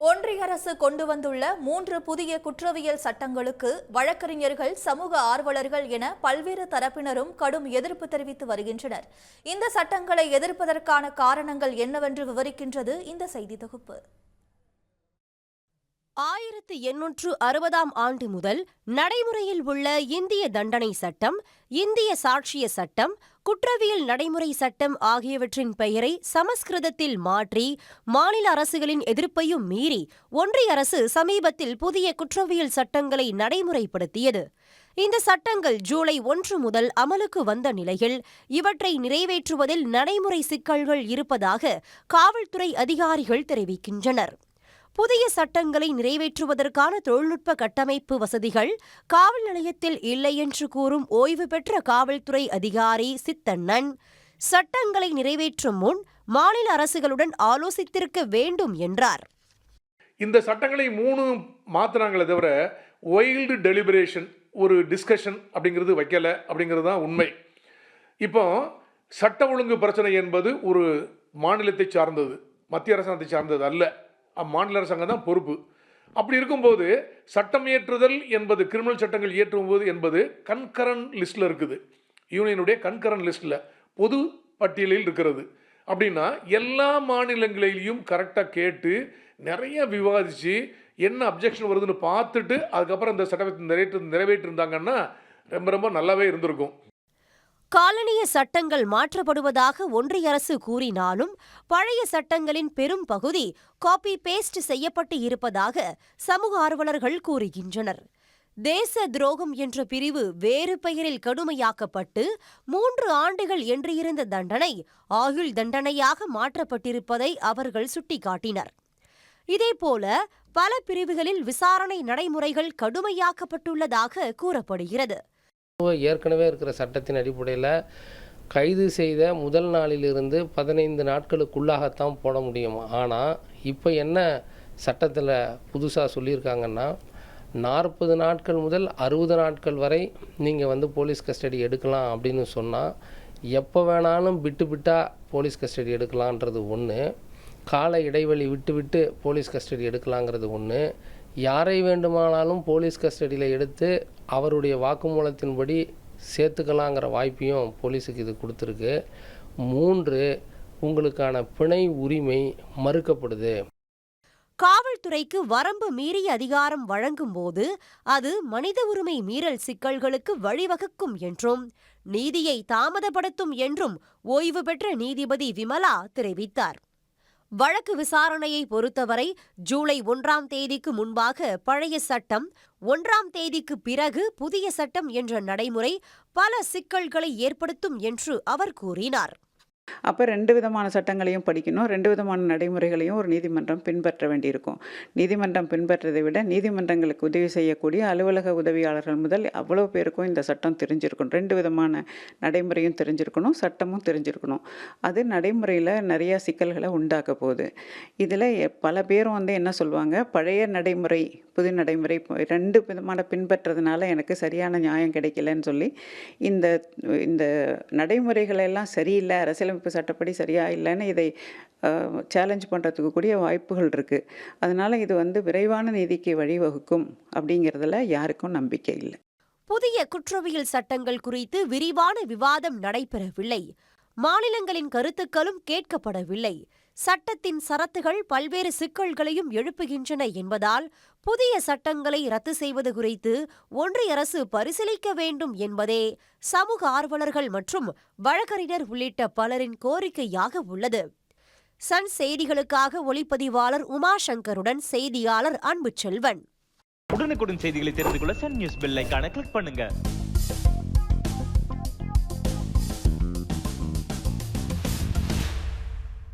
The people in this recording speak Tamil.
ஒன்றிய அரசு கொண்டு வந்துள்ள 3 புதிய குற்றவியல் சட்டங்களுக்கு வழக்கறிஞர்கள், சமூக ஆர்வலர்கள் என பல்வேறு தரப்பினரும் கடும் எதிர்ப்பு தெரிவித்து வருகின்றனர். இந்த சட்டங்களை எதிர்ப்பதற்கான காரணங்கள் என்னவென்று விவரிக்கின்றது இந்த செய்தி தொகுப்பு. 1860ஆம் ஆண்டு முதல் நடைமுறையில் உள்ள இந்திய தண்டனை சட்டம், இந்திய சாட்சிய சட்டம், குற்றவியல் நடைமுறை சட்டம் ஆகியவற்றின் பெயரை சமஸ்கிருதத்தில் மாற்றி மாநில அரசுகளின் எதிர்ப்பையும் மீறி ஒன்றிய அரசு சமீபத்தில் புதிய குற்றவியல் சட்டங்களை நடைமுறைப்படுத்தியது. இந்த சட்டங்கள் ஜூலை 1 முதல் அமலுக்கு வந்த நிலையில் இவற்றை நிறைவேற்றுவதில் நடைமுறை சிக்கல்கள் இருப்பதாக காவல்துறை அதிகாரிகள் தெரிவிக்கின்றனர். புதிய சட்டங்களை நிறைவேற்றுவதற்கான தொழில்நுட்ப கட்டமைப்பு வசதிகள் காவல் நிலையத்தில் இல்லை என்று கூறும் ஓய்வு பெற்ற காவல்துறை அதிகாரி சித்தண்ணன், சட்டங்களை நிறைவேற்றும் முன் மாநில அரசுகளுடன் ஆலோசித்திருக்க வேண்டும் என்றார். இந்த சட்டங்களை 3 மாத்தினாங்களே தவிர வைல்டு டெலிபரேஷன், ஒரு டிஸ்கஷன் அப்படிங்கிறது வைக்கல அப்படிங்கிறது தான் உண்மை. இப்போ சட்ட ஒழுங்கு பிரச்சனை என்பது ஒரு மாநிலத்தை சார்ந்தது, மத்திய அரசாங்கத்தை சார்ந்தது அல்ல. மாநில அரசாங்கம் தான் பொறுப்பு. அப்படி இருக்கும்போது சட்டம் இயற்றுதல் என்பது, கிரிமினல் சட்டங்கள் இயற்றும்போது என்பது கன்கரண்ட் லிஸ்ட்டில் இருக்குது, யூனியனுடைய கன்கரண்ட் லிஸ்ட்டில் பொது பட்டியலில் இருக்கிறது. அப்படின்னா எல்லா மாநிலங்களிலையும் கரெக்டாக கேட்டு நிறைய விவாதித்து என்ன அப்ஜெக்ஷன் வருதுன்னு பார்த்துட்டு அதுக்கப்புறம் இந்த சட்டத்தை நிறைவேற்றிருந்தாங்கன்னா ரொம்ப ரொம்ப நல்லாவே இருந்திருக்கும். காலனிய சட்டங்கள் மாற்றப்படுவதாக ஒன்றிய அரசு கூறினாலும் பழைய சட்டங்களின் பெரும் பகுதி காப்பி பேஸ்ட் செய்யப்பட்டு இருப்பதாக சமூக ஆர்வலர்கள் கூறுகின்றனர். தேச துரோகம் என்ற பிரிவு வேறு பெயரில் கடுமையாக்கப்பட்டு 3 ஆண்டுகள் என்றிருந்த தண்டனை ஆயுள் தண்டனையாக மாற்றப்பட்டிருப்பதை அவர்கள் சுட்டிக்காட்டினர். இதேபோல பல பிரிவுகளில் விசாரணை நடைமுறைகள் கடுமையாக்கப்பட்டுள்ளதாக கூறப்படுகிறது. ஏற்கனவே இருக்கிற சட்டத்தின் அடிப்படையில் கைது செய்த முதல் நாளிலிருந்து 15 நாட்களுக்குள்ளாகத்தான் போட முடியும். ஆனால் இப்போ என்ன சட்டத்தில் புதுசாக சொல்லியிருக்காங்கன்னா 40 நாட்கள் முதல் 60 நாட்கள் வரை நீங்கள் போலீஸ் கஸ்டடி எடுக்கலாம் அப்படின்னு சொன்னால் எப்போ வேணாலும் விட்டு போலீஸ் கஸ்டடி எடுக்கலான்றது ஒன்று, கால இடைவெளி விட்டு போலீஸ் கஸ்டடி எடுக்கலாங்கிறது ஒன்று, யாரை வேண்டுமானாலும் போலீஸ் கஸ்டடியில் எடுத்து அவருடைய வாக்குமூலத்தின்படி சேர்த்துக்கலாங்கிற வாய்ப்பையும் போலீஸுக்கு இது கொடுத்துருக்கு. 3, உங்களுக்கான பிணை உரிமை மறுக்கப்படுது. காவல்துறைக்கு வரம்பு மீறிய அதிகாரம் வழங்கும் போது அது மனித உரிமை மீறல் சிக்கல்களுக்கு வழிவகுக்கும் என்றும் நீதியை தாமதப்படுத்தும் என்றும் ஓய்வு பெற்ற நீதிபதி விமலா தெரிவித்தார். வழக்கு விசாரணையை பொறுத்தவரை ஜூலை 1ஆம் தேதிக்கு முன்பாக பழைய சட்டம், 1ஆம் தேதிக்கு பிறகு புதிய சட்டம் என்ற நடைமுறை பல சிக்கல்களை ஏற்படுத்தும் என்று அவர் கூறினார். அப்போ 2 விதமான சட்டங்களையும் படிக்கணும், 2 விதமான நடைமுறைகளையும் ஒரு நீதிமன்றம் பின்பற்ற வேண்டியிருக்கும். நீதிமன்றம் பின்பற்றதை விட நீதிமன்றங்களுக்கு உதவி செய்யக்கூடிய அலுவலக உதவியாளர்கள் முதல் அவ்வளோ பேருக்கும் இந்த சட்டம் தெரிஞ்சிருக்கணும். 2 விதமான நடைமுறையும் தெரிஞ்சிருக்கணும், சட்டமும் தெரிஞ்சிருக்கணும். அது நடைமுறையில் நிறையா சிக்கல்களை உண்டாக்க போகுது. இதில் பல பேரும் என்ன சொல்லுவாங்க, பழைய நடைமுறை புது நடைமுறை 2 விதமான பின்பற்றதுனால எனக்கு சரியான நியாயம் கிடைக்கலன்னு சொல்லி இந்த நடைமுறைகளெல்லாம் சரியில்லை, அரசியலமைப்பு சட்டப்படி சரியா இல்லைன்னு இதை சேலஞ்ச் பண்ணுறதுக்கு கூடிய வாய்ப்புகள் இருக்குது. அதனால் இது விரைவான நீதிக்கு வழிவகுக்கும் அப்படிங்கிறதுல யாருக்கும் நம்பிக்கை இல்லை. புதிய குற்றவியல் சட்டங்கள் குறித்து விரிவான விவாதம் நடைபெறவில்லை. மாநிலங்களின் கருத்துக்களும் கேட்கப்படவில்லை. சட்டத்தின் சரத்துகள் பல்வேறு சிக்கல்களையும் எழுப்புகின்றன என்பதால் புதிய சட்டங்களை ரத்து செய்வது குறித்து ஒன்றிய அரசு பரிசீலிக்க வேண்டும் என்பதே சமூக ஆர்வலர்கள் மற்றும் வழக்கறிஞர் உள்ளிட்ட பலரின் கோரிக்கையாக உள்ளது. சன் செய்திகளுக்காக ஒளிப்பதிவாளர் உமாசங்கருடன் செய்தியாளர் அன்புச்செல்வன். உடனுக்குடன் செய்திகளை தெரிந்து கொள்ள சன் நியூஸ் பெல் ஐகானை கிளிக் பண்ணுங்க.